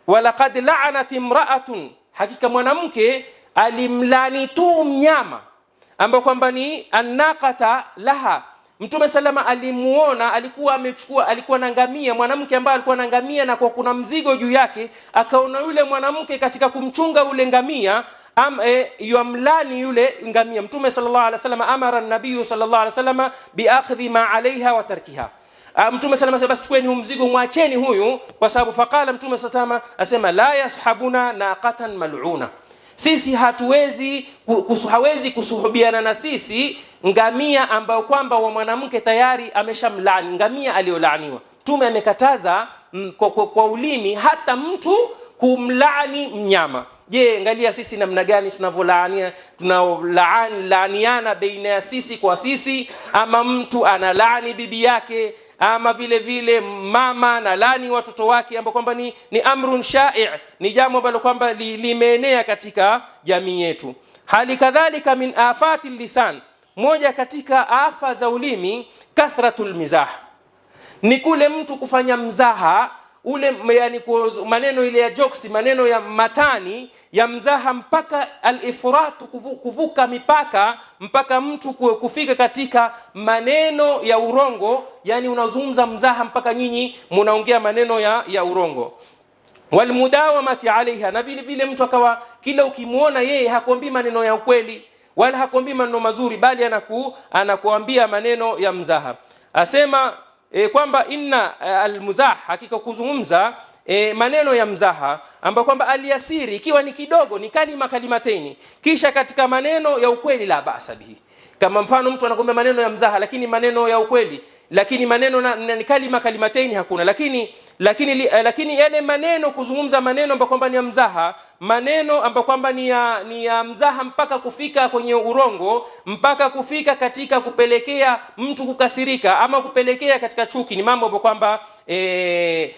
walaqad la'anat imra'atun, hakika mwanamke alimlani tu mnyama ambaye kwamba ni annaqata laha. Mtume salama alimuona, alikuwa na ngamia, mwanamke ambaye alikuwa na ngamia na kwa kuna mzigo juu yake, akaona yule mwanamke katika kumchunga ule ngamia yamlani yule ngamia. Mtume sallallahu alaihi wasallam amara an-nabiy sallallahu alaihi wasallam bi akhdhi ma alaiha wa tarkiha. Mtume sallallahu alaihi basi chukueni mzigo, mwacheni huyu, kwa sababu faqala Mtume sallallahu asema la yashabuna naqatan mal'una, sisi hawezi kusuhubiana na sisi ngamia ambao kwamba wa mwanamke tayari ameshamlaani, ngamia aliyolaaniwa. Mtume amekataza kwa ulimi hata mtu kumlaani mnyama. Je, angalia sisi namna gani tunalaaniana baina ya sisi kwa sisi, ama mtu analaani bibi yake, ama vile vile mama analani watoto wake, ambao kwamba ni amrun sha'i', ni jambo ambalo kwamba limeenea katika jamii yetu. Hali kadhalika min afati lisan, moja katika afa za ulimi, kathratul mizah, ni kule mtu kufanya mzaha ule, yani maneno ile ya jokes, maneno ya matani ya mzaha, mpaka al-ifrat, kuvuka mipaka, mpaka mtu kufika katika maneno ya urongo, yani unazungumza mzaha mpaka nyinyi mnaongea maneno ya urongo. Walmudawamati alaiha, na vile vile mtu akawa kila ukimuona yeye hakuambii maneno ya ukweli wala hakuambii maneno mazuri, bali anakuambia maneno ya mzaha. Asema kwamba inna almuzah, hakika kuzungumza maneno ya mzaha ambapo kwamba aliyasiri, ikiwa ni kidogo, ni kalimateni, kisha katika maneno ya ukweli, la basa bihi. Kama mfano mtu anakuambia maneno ya mzaha lakini maneno ya ukweli, lakini maneno ni kalimataini hakuna. Lakini yale maneno, kuzungumza maneno ambayo kwamba ni ya mzaha, maneno ambayo kwamba ni ya mzaha mpaka kufika kwenye urongo, mpaka kufika katika kupelekea mtu kukasirika ama kupelekea katika chuki, ni mambo ambayo kwamba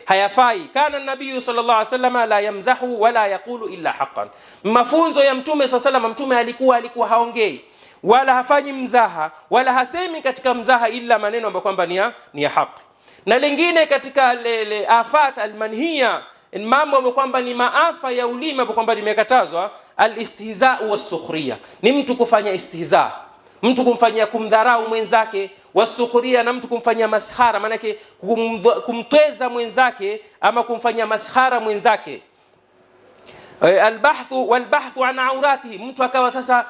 hayafai. Kana nabii sallallahu alaihi wasallam la yamzahu wala yaqulu illa haqqan. Mafunzo ya mtume sallallahu alaihi wasallam, mtume alikuwa haongei wala hafanyi mzaha wala hasemi katika mzaha ila maneno ambayo kwamba ni ya haki. Na lingine katika afat almanhiya, mambo ambayo kwamba ni maafa ya ulimi ambayo kwamba limekatazwa, alistihza wasukhriya, ni mtu kufanya istihza, mtu kumfanyia kumdharau mwenzake, wasukhriya, na mtu kumfanyia maskhara, maana yake kumtweza mwenzake ama kumfanyia maskhara mwenzake. Walbahthu an auratihi, mtu akawa sasa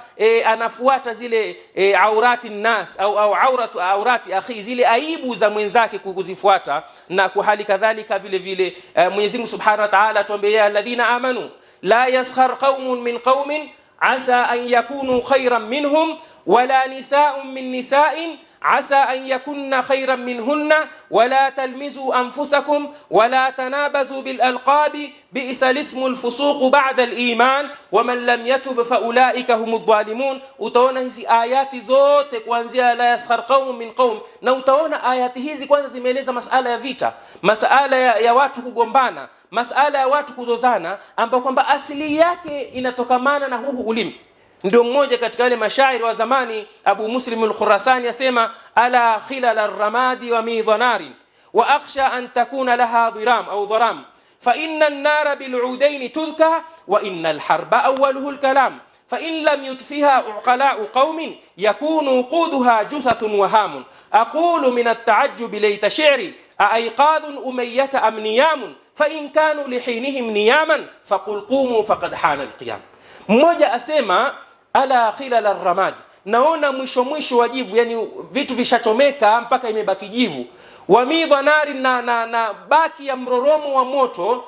anafuata zile aurati nnas au aurati akhi, zile aibu za mwenzake kuzifuata. Na kwa hali kadhalika vile vile Mwenyezi Mungu Subhanahu wa Ta'ala atuambia, alladhina amanu la yaskhar qaumun min qaumin asa an yakunu khayran minhum wala nisaa'un min nisa'in asa an yakunna khayran minhunna wala talmizu anfusakum wala tanabazu bil alqabi bi'sa ismu al fusuq ba'da al iman wa man lam yatub fa ulaika humudh dhalimun. Utaona hizi ayati zote kuanzia la yaskhar qaumun min qaum, na utaona ayati hizi kwanza zimeeleza masala ya vita, masala ya watu kugombana, masala ya watu kuzozana, ambapo kwamba asili yake inatokamana na huu ulimi. Ndio mmoja katika wale mashairi wa zamani, Abu Muslim al-Khurasani, asema ala khilal ar-ramadi wa midhanarin wa akhsha an takuna laha dhiram au dharam fa inna an-nara bil-udayn tudhka wa inna al-harba awwaluhu al-kalam fa in lam yutfiha uqala'u qaumin yakunu quduha juthathun wa hamun aqulu min at-ta'ajjub layta shi'ri aiqadun umayyata am niyamun fa in kanu lihinihim niyaman faqul qumu faqad hana al-qiyam. Mmoja asema ala khilal ar-ramad, naona mwisho wa jivu, yani vitu vishachomeka mpaka imebaki jivu. Wa midhanari, na baki ya mroromo wa moto,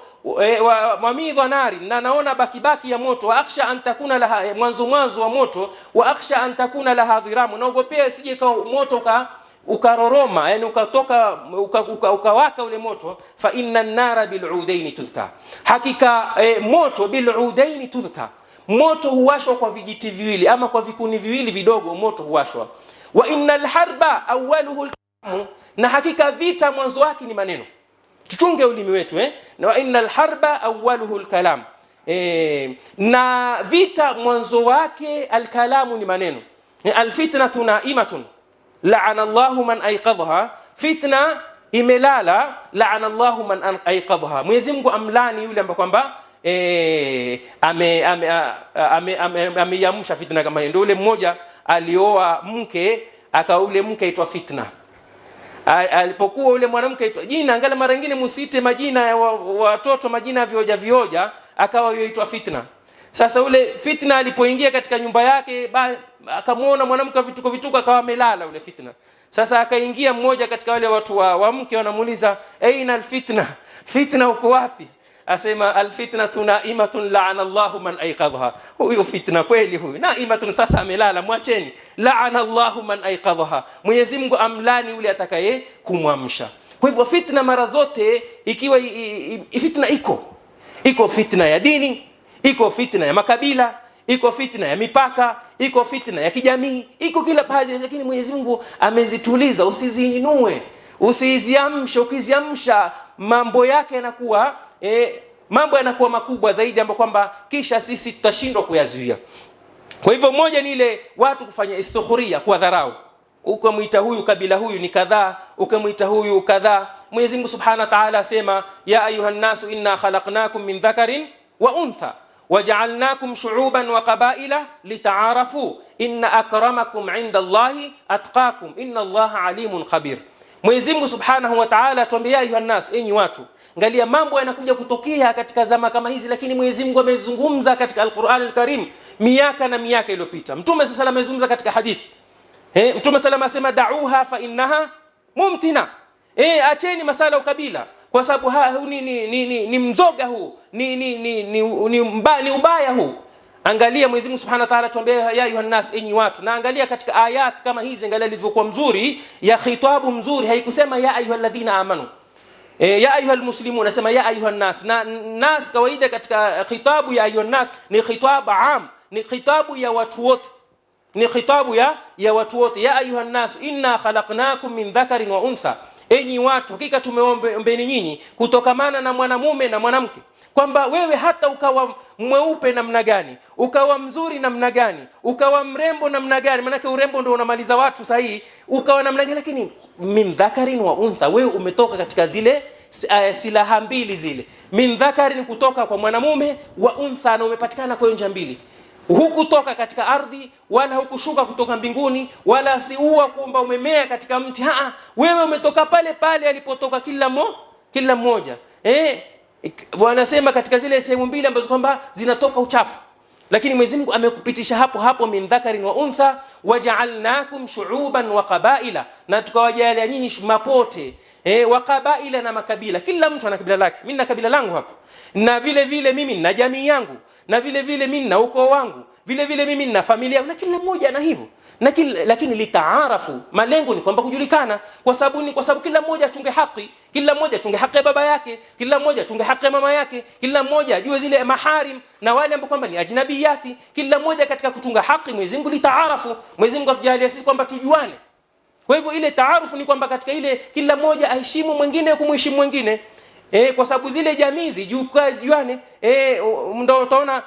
wa midhanari, na naona baki ya moto. Wa akhsha an takuna laha, mwanzo wa moto. Wa akhsha an takuna laha dhiramu, naogopea sije kwa moto ukaroroma, yani ukatoka ukawaka ule moto. Fa inna an-nara bil-udaini tudhka, hakika moto bil-udaini tudhka, moto huwashwa kwa vijiti viwili ama kwa vikuni viwili vidogo, moto huwashwa. Wa innal harba awwaluhu al-kalam, na hakika vita mwanzo wake ni maneno. Tuchunge ulimi wetu na wa innal harba awwaluhu al-kalam, na vita mwanzo wake al-kalamu ni maneno. Al-fitnatu na'imatun la'ana Allahu man ayqadhaha, fitna imelala, la'ana Allahu man ayqadhaha, Mwenyezi Mungu amlani yule ambaye kwamba ameyamsha fitna kama hiyo. Ndio ule mmoja alioa mke, ule mke aitwa Fitna. Alipokuwa ule mwanamke aitwa jina, angalia mara nyingine musite majina ya watoto majina ya vioja, akawa yoitwa Fitna. Sasa ule Fitna alipoingia katika nyumba yake, akamwona mwanamke vituko akawa amelala ule Fitna. Sasa akaingia mmoja katika wale watu wa mke, wanamuuliza aina al-Fitna, Fitna uko wapi? Asema alfitnatu naimatun la'ana Allahu man ayqadhaha, huyo fitna kweli huyo naimatun, sasa amelala, mwacheni. La'ana Allahu man ayqadhaha, Mwenyezi Mungu amlani yule atakaye kumwamsha. Kwa hivyo fitna mara zote, ikiwa fitna iko fitna ya dini, iko fitna ya makabila, iko fitna ya mipaka, iko fitna ya kijamii, iko kila pahali, lakini Mwenyezi Mungu amezituliza. Usiziinue, usiziamshe. Ukiziamsha mambo yake yanakuwa mambo yanakuwa makubwa zaidi, ambapo kwamba kisha sisi tutashindwa kuyazuia. Kwa hivyo moja ni ile watu kufanya istikhria, kwa dharau. Ukamwita huyu kabila huyu ni kadhaa, ukamwita huyu kadhaa. Mwenyezi Mungu Subhanahu wa Ta'ala asema ya ayuhan nasu inna khalaqnakum min dhakarin wa untha waja'alnakum shu'uban wa qabaila lita'arafu inna akramakum 'inda Allahi atqakum inna Allaha alimun khabir. Mwenyezi Mungu Subhanahu wa Ta'ala atuambia ayuhan nasu, enyi watu. Angalia mambo yanakuja kutokea katika zama kama hizi, lakini Mwenyezi Mungu amezungumza katika Al-Qur'an Al-Karim miaka na miaka iliyopita. Mtume sallallahu amezungumza katika hadithi. Mtume sallallahu asema da'uha fa innaha mumtina. Acheni masala ukabila, kwa sababu ni mzoga huu, ni ubaya huu. Angalia Mwenyezi Mungu Subhanahu wa Ta'ala tuambie ya ayuhan nas, enyi watu. Na angalia katika ayat kama hizi, angalia ilivyokuwa mzuri ya khitabu mzuri, haikusema ya ayyuhalladhina amanu, ya ayuhal muslimun, nasema ya ayuhan nas. Na nas kawaida katika khitabu ya ayuhan nas ni khitabu am, ni khitabu ya watu wote, ni khitabu ya watu wote. Ya ayuhan nas inna khalaqnakum min dhakarin wa untha, enyi watu hakika tumeombeni nyinyi kutokamana na mwanamume na mwanamke. Kwamba wewe hata ukawa mweupe namna gani, ukawa mzuri namna gani, ukawa mrembo namna gani, maana urembo ndio unamaliza watu sahihi, ukawa namna gani, lakini min dhakarin wa untha, wewe umetoka katika zile silaha mbili zile. Min dhakarin, kutoka kwa mwanamume, wa untha, na umepatikana kwa njia mbili. Hukutoka katika ardhi wala hukushuka kutoka mbinguni, wala siua kwamba umemea katika mti. Wewe umetoka pale pale alipotoka kila mmoja. Wanasema katika zile sehemu mbili ambazo kwamba zinatoka uchafu, lakini Mwenyezi Mungu amekupitisha hapo hapo, min dhakarin wa untha waja'alnakum shu'uban wa qabaila, na tukawajalia nyinyi mapote wa qabaila, na makabila. Kila mtu ana kabila lake. Mimi nina kabila langu hapa, na vile vile mimi nina jamii yangu, na vile vile mimi nina ukoo wangu, vile vile mimi nina familia, na kila mmoja ana hivyo. Lakini litaarafu, malengo ni kwamba kujulikana, kwa sababu kila mmoja atunge haki, kila mmoja atunge haki ya baba yake, kila mmoja atunge haki ya mama yake, kila mmoja ajue zile maharim na wale ambao kwamba ni ajnabiyati, kila mmoja katika kutunga haki. Mwenyezi Mungu litaarafu, Mwenyezi Mungu atujalie sisi kwamba tujuane. Kwa hivyo ile taarufu ni kwamba katika ile kila mmoja aheshimu mwingine, kumheshimu mwingine. Kwa sababu zile jamii zijuane. Ndio utaona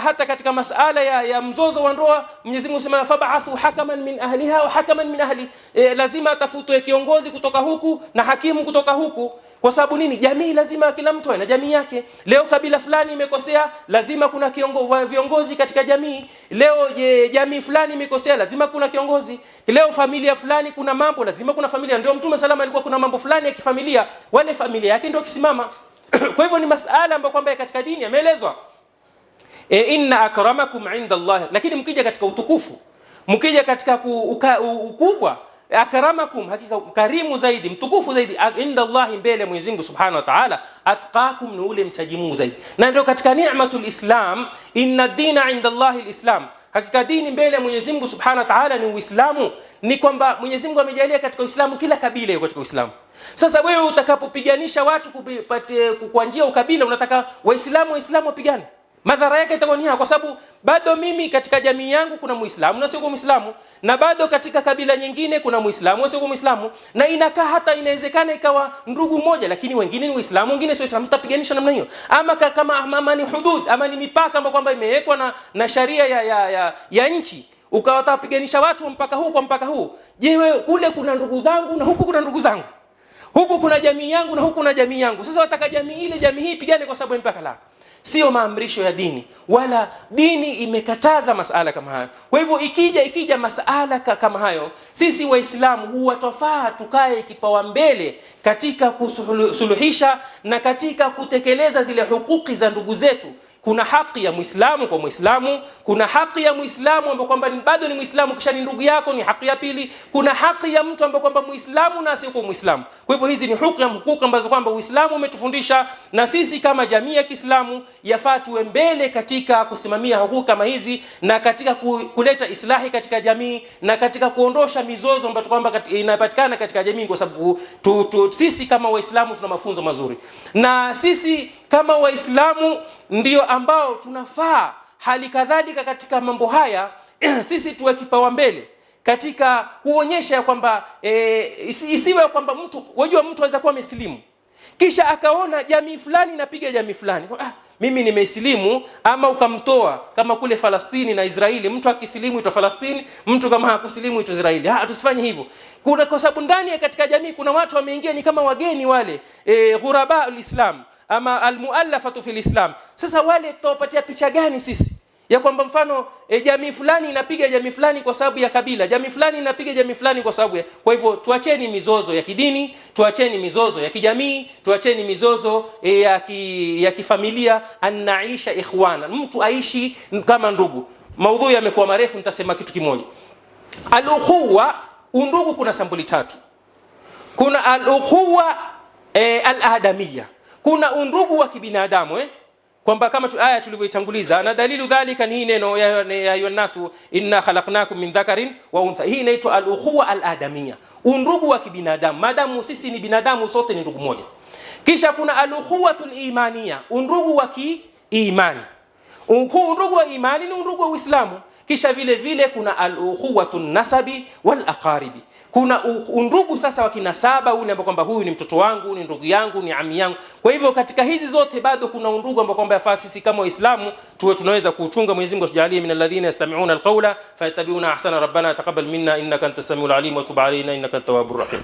hata katika masala ya mzozo wa ndoa, Mwenyezi Mungu sema fab'athu hakaman min ahliha wa hakaman min ahli, lazima atafutwe kiongozi kutoka huku na hakimu kutoka huku. Kwa sababu nini? Jamii lazima kila mtu ana jamii yake. Leo kabila fulani imekosea, lazima kuna viongozi katika jamii. Leo jamii fulani imekosea, lazima kuna kiongozi. Leo familia fulani kuna mambo, lazima kuna familia. Ndio Mtume salama alikuwa kuna mambo fulani ya kifamilia, wale familia yake ndio kisimama. Kwa hivyo ni masala ambayo kwamba katika dini yameelezwa. Inna akramakum inda Allah, lakini mkija katika utukufu, mkija katika ukubwa, akramakum, hakika karimu zaidi, mtukufu zaidi, inda Allah, mbele Mwenyezi Mungu Subhanahu wa Ta'ala, atqakum, ni ule mchaji Mungu zaidi. Na ndio katika ni'matul Islam, inna ad-dina inda Allah al-Islam, hakika dini mbele ya Mwenyezi Mungu Subhanahu wa Ta'ala ni Uislamu. Ni kwamba Mwenyezi Mungu amejalia katika Uislamu kila kabila yuko katika Uislamu. Sasa wewe utakapopiganisha watu kwa njia ukabila, unataka Waislamu wapigane, madhara yake itakuwa ni kwa sababu bado mimi katika jamii yangu kuna Muislamu na sio Muislamu, na bado katika kabila nyingine kuna Muislamu na sio Muislamu, na inakaa hata inawezekana ikawa ndugu moja, lakini wengine ni Waislamu, wengine sio Waislamu. Tutapiganisha namna hiyo? Ama ni hudud, ama ni mipaka ambayo kwamba imewekwa na sharia ya nchi, ukawatapiganisha watu mpaka huu kwa mpaka huu. Je, wewe kule kuna ndugu zangu na huku kuna ndugu zangu, huku kuna jamii yangu na huku kuna jamii yangu, sasa wataka jamii ile jamii hii pigane kwa sababu mpaka? La, sio maamrisho ya dini, wala dini imekataza masala kama hayo. Kwa hivyo ikija masala kama hayo, sisi Waislamu huwa tofaa tukae kipawa mbele katika kusuluhisha na katika kutekeleza zile hukuki za ndugu zetu. Kuna haki ya Muislamu kwa Muislamu, kuna haki ya Muislamu ambaye kwamba bado ni Muislamu kisha ni ndugu yako, ni haki ya pili. Kuna haki ya mtu ambaye kwamba Muislamu na sio Muislamu. Kwa hivyo hizi ni hukuku ambazo kwamba Uislamu umetufundisha, na sisi kama jamii ya Kiislamu yafaa tuwe mbele katika kusimamia hukuku kama hizi, na katika kuleta islahi katika jamii, na katika kuondosha mizozo ambayo kwamba inapatikana katika jamii, kwa sababu sisi kama Waislamu tuna mafunzo mazuri, na sisi kama Waislamu ndio ambao tunafaa hali kadhalika katika mambo haya sisi tuwe kipawa mbele katika kuonyesha ya kwamba isiwe kwamba mtu anaweza kuwa amesilimu kisha akaona jamii fulani inapiga jamii fulani, mimi nimesilimu, ama ukamtoa kama kule Falastini na Israeli, mtu akisilimu itwa Falastini, mtu kama hakusilimu itwa Israeli. Tusifanye hivyo. Kwa sababu ndani katika jamii kuna watu wameingia ni kama wageni wale, ghuraba al-Islam ama almuallafatu fil Islam. Sasa wale tutawapatia picha gani sisi ya kwamba mfano jamii fulani inapiga jamii fulani kwa sababu ya kabila, jamii fulani inapiga jamii fulani kwa sababu ya... Kwa hivyo tuacheni mizozo ya kidini, tuacheni mizozo ya kijamii, tuacheni mizozo ya kifamilia, anaisha ikhwana, mtu aishi kama ndugu. Maudhui yamekuwa marefu, nitasema kitu kimoja. Al-ukhuwa, undugu, kuna sampuli tatu. Kuna al-ukhuwa al-adamiyya, kuna undugu wa kibinadamu kwamba kama aya tulivyoitanguliza, na dalilu dhalika ni neno ya ayuhannasu inna khalaqnakum min dhakarin wa untha. Hii inaitwa al-ukhuwa al-adamia, undugu wa kibinadamu, madamu sisi ni binadamu sote ni ndugu moja. Kisha kuna al-ukhuwatul imania, undugu wa kiimani. Undugu wa imani ni undugu wa Uislamu. Kisha vile vile kuna al-ukhuwatun nasabi wal aqaribi, kuna undugu sasa wa kinasaba, ule ambao kwamba huyu ni mtoto wangu, ni ndugu yangu, ni ami yangu. Kwa hivyo katika hizi zote bado kuna undugu ambao kwamba yafaa sisi kama Waislamu tuwe tunaweza kuuchunga. Mwenyezi Mungu atujalie min alladhina yastami'una alqawla fayattabi'una ahsana. Rabbana taqabbal minna innaka antas samiul alim wa tub alayna innaka antat tawwabur rahim.